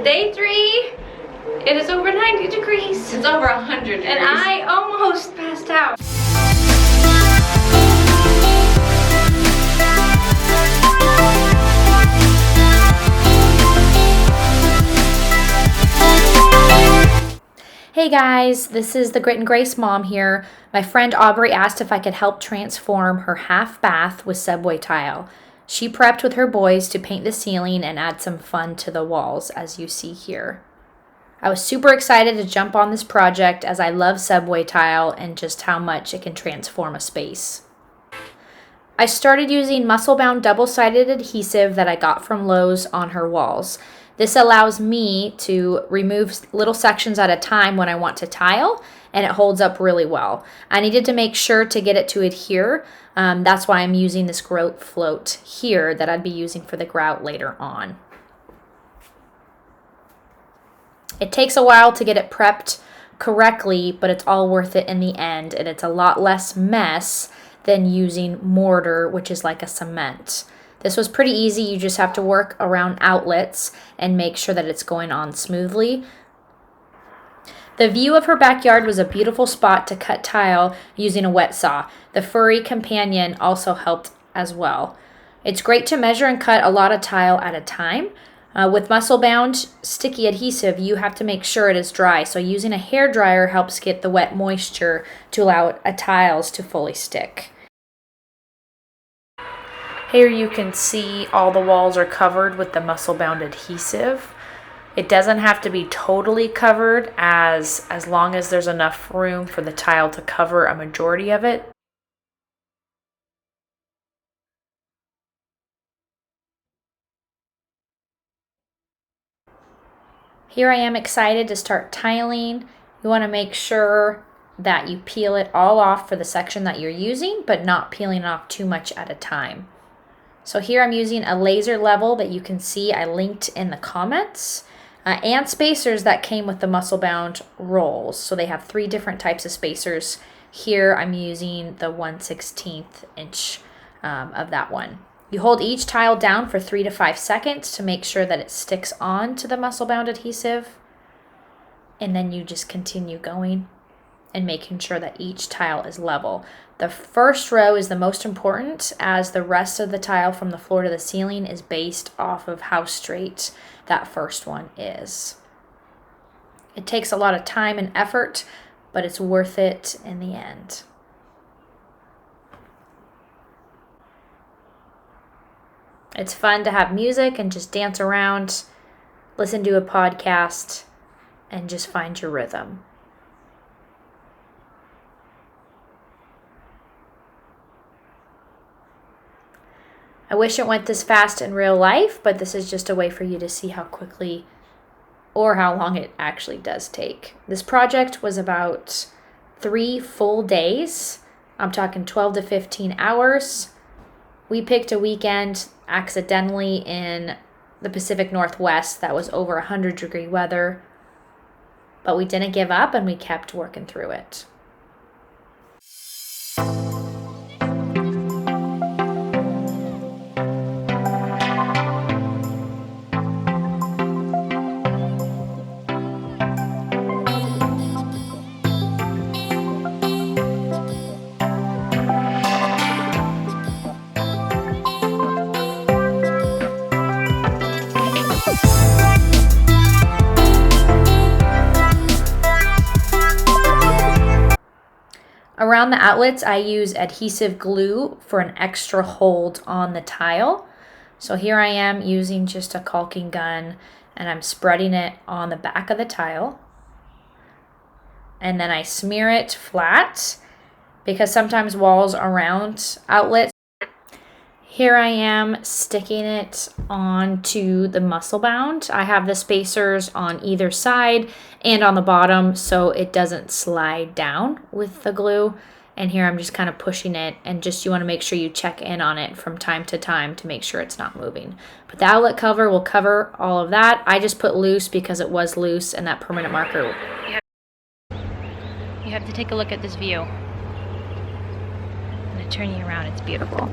Day 3, it is over 90 degrees. It's over 100 degrees. And I almost passed out. Hey guys, this is the Grit and Grace mom here. My friend Audrey asked if I could help transform her half bath with subway tile. She prepped with her boys to paint the ceiling and add some fun to the walls, as you see here. I was super excited to jump on this project as I love subway tile and just how much it can transform a space. I started using muscle-bound double-sided adhesive that I got from Lowe's on her walls. This allows me to remove little sections at a time when I want to tile, and it holds up really well. I needed to make sure to get it to adhere. That's why I'm using this Grout float here that I'd be using for the grout later on. It takes a while to get it prepped correctly, but it's all worth it in the end, and it's a lot less mess than using mortar, which is like a cement. This was pretty easy. You just have to work around outlets and make sure that it's going on smoothly. The view of her backyard was a beautiful spot to cut tile using a wet saw. The furry companion also helped as well. It's great to measure and cut a lot of tile at a time. With muscle-bound sticky adhesive, you have to make sure it is dry. So using a hair dryer helps get the wet moisture to allow tiles to fully stick. Here you can see all the walls are covered with the muscle-bound adhesive. It doesn't have to be totally covered as long as there's enough room for the tile to cover a majority of it. Here I am excited to start tiling. You want to make sure that you peel it all off for the section that you're using, but not peeling off too much at a time. So here I'm using a laser level that you can see I linked in the comments, and spacers that came with the muscle-bound rolls. So they have 3 different types of spacers. Here I'm using the 1/16 inch of that one. You hold each tile down for 3 to 5 seconds to make sure that it sticks on to the muscle-bound adhesive. And then you just continue going and making sure that each tile is level. The first row is the most important, as the rest of the tile from the floor to the ceiling is based off of how straight that first one is. It takes a lot of time and effort, but it's worth it in the end. It's fun to have music and just dance around, listen to a podcast, and just find your rhythm. I wish it went this fast in real life, but this is just a way for you to see how quickly or how long it actually does take. This project was about 3 full days. I'm talking 12 to 15 hours. We picked a weekend accidentally in the Pacific Northwest that was over 100-degree weather, but we didn't give up and we kept working through it. Around the outlets, I use adhesive glue for an extra hold on the tile. So here I am using just a caulking gun, and I'm spreading it on the back of the tile. And then I smear it flat, because sometimes walls around outlets. Here I am sticking it onto the muscle bound. I have the spacers on either side and on the bottom so it doesn't slide down with the glue. And here I'm just kind of pushing it, and just you want to make sure you check in on it from time to time to make sure it's not moving. But the outlet cover will cover all of that. I just put loose because it was loose, and that permanent marker. You have to take a look at this view. I'm going to turn you around. It's beautiful.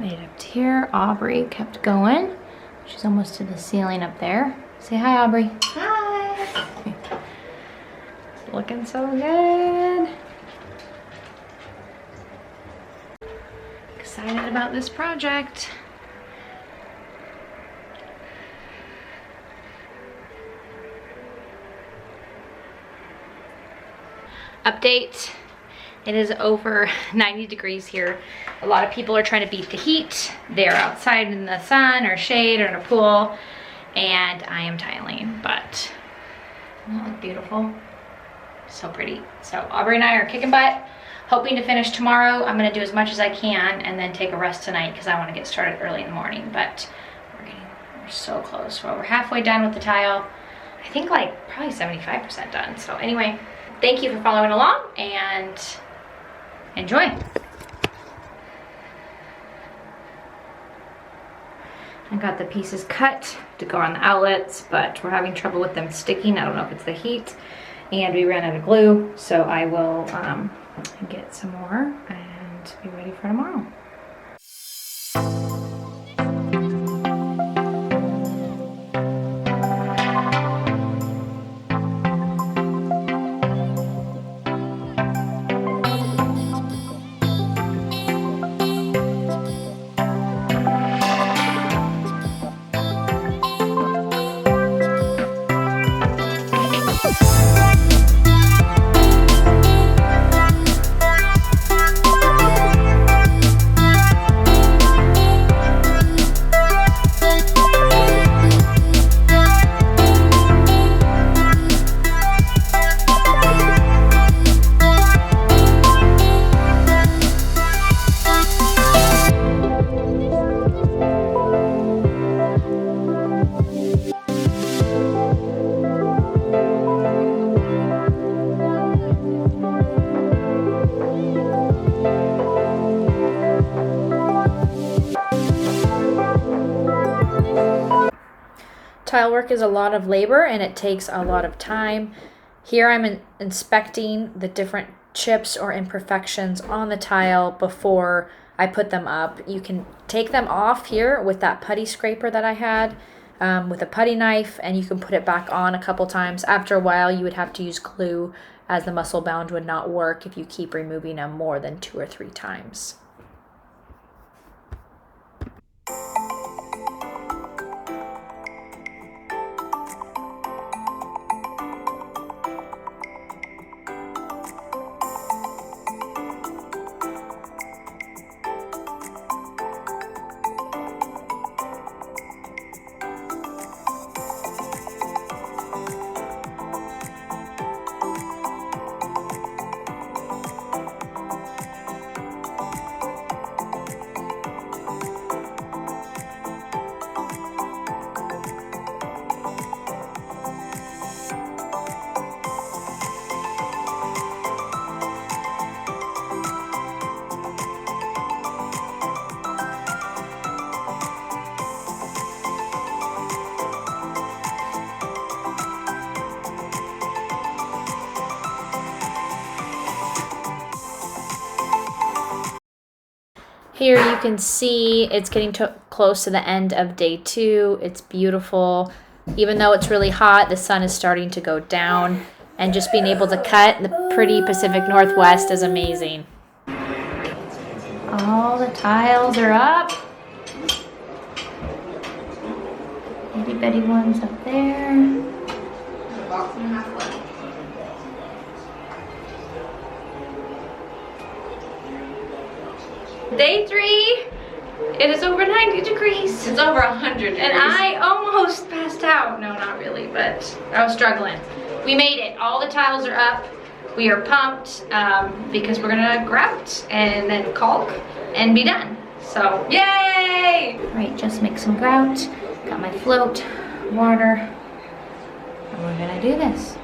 Made it up to here. Aubrey kept going. She's almost to the ceiling up there. Say hi, Aubrey. Hi. It's looking so good. Excited about this project. Update. It is over 90 degrees here. A lot of people are trying to beat the heat. They're outside in the sun or shade or in a pool, and I am tiling, but doesn't that look beautiful? So pretty. So Aubrey and I are kicking butt, hoping to finish tomorrow. I'm gonna do as much as I can and then take a rest tonight because I want to get started early in the morning, but we're so close. Well, we're halfway done with the tile. I think like probably 75% done. So anyway, thank you for following along and enjoy. I got the pieces cut to go on the outlets, but we're having trouble with them sticking. I don't know if it's the heat, and we ran out of glue, so I will get some more and be ready for tomorrow. Tile work is a lot of labor and it takes a lot of time. Here I'm inspecting the different chips or imperfections on the tile before I put them up. You can take them off here with that putty scraper that I had with a putty knife, and you can put it back on a couple times. After a while you would have to use glue, as the muscle bound would not work if you keep removing them more than 2 or 3 times. Here you can see it's getting close to the end of day 2. It's beautiful. Even though it's really hot, the sun is starting to go down, and just being able to cut the pretty Pacific Northwest is amazing. All the tiles are up. Itty bitty ones up there. Box and a half left. Day 3, it is over 90 degrees. It's over 100 degrees. And I almost passed out. No, not really, but I was struggling. We made it. All the tiles are up. We are pumped because we're gonna grout and then caulk and be done. So, yay! All right, just make some grout. Got my float, water, and we're gonna do this.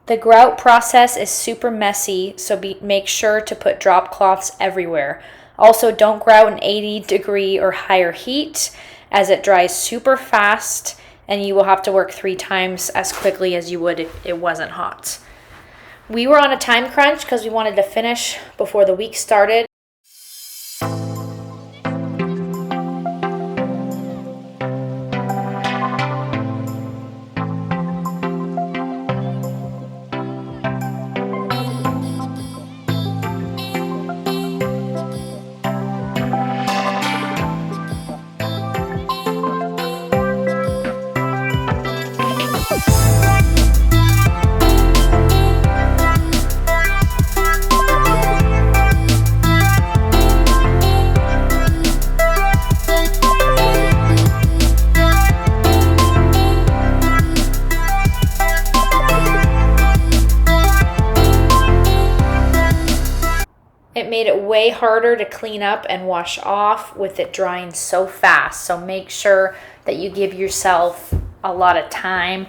The grout process is super messy, so make sure to put drop cloths everywhere. Also, don't grout in 80-degree or higher heat, as it dries super fast and you will have to work 3 times as quickly as you would if it wasn't hot. We were on a time crunch because we wanted to finish before the week started. way harder to clean up and wash off with it drying so fast. So make sure that you give yourself a lot of time.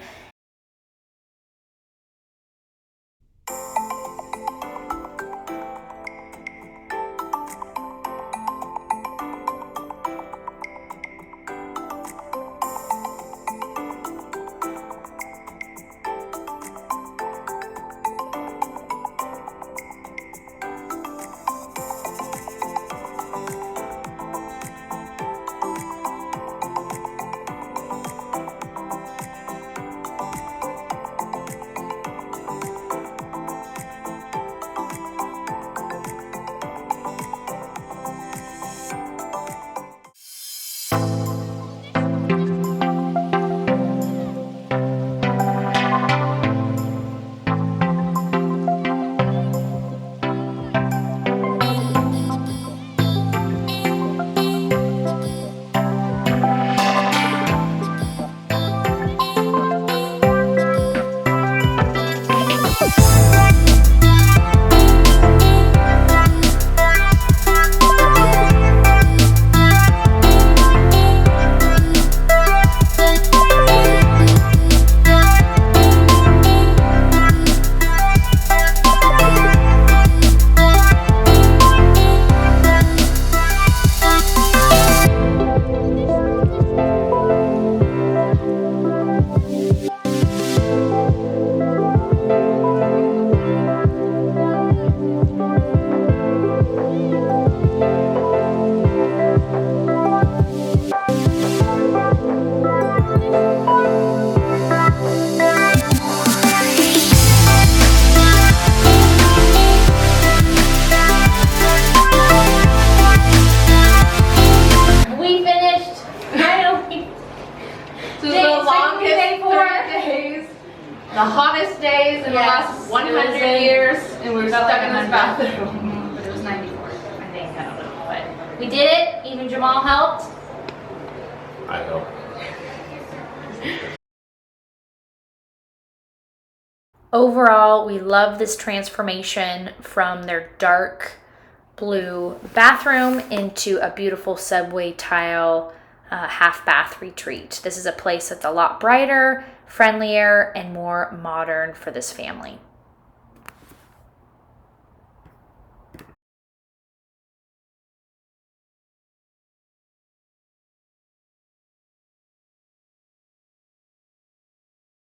The hottest days in the last 100 years, and we were stuck in this bathroom. But it was 94, I think. I don't know. But we did it. Even Jamal helped. I helped. Overall, we love this transformation from their dark blue bathroom into a beautiful subway tile half bath retreat. This is a place that's a lot brighter, friendlier, and more modern for this family.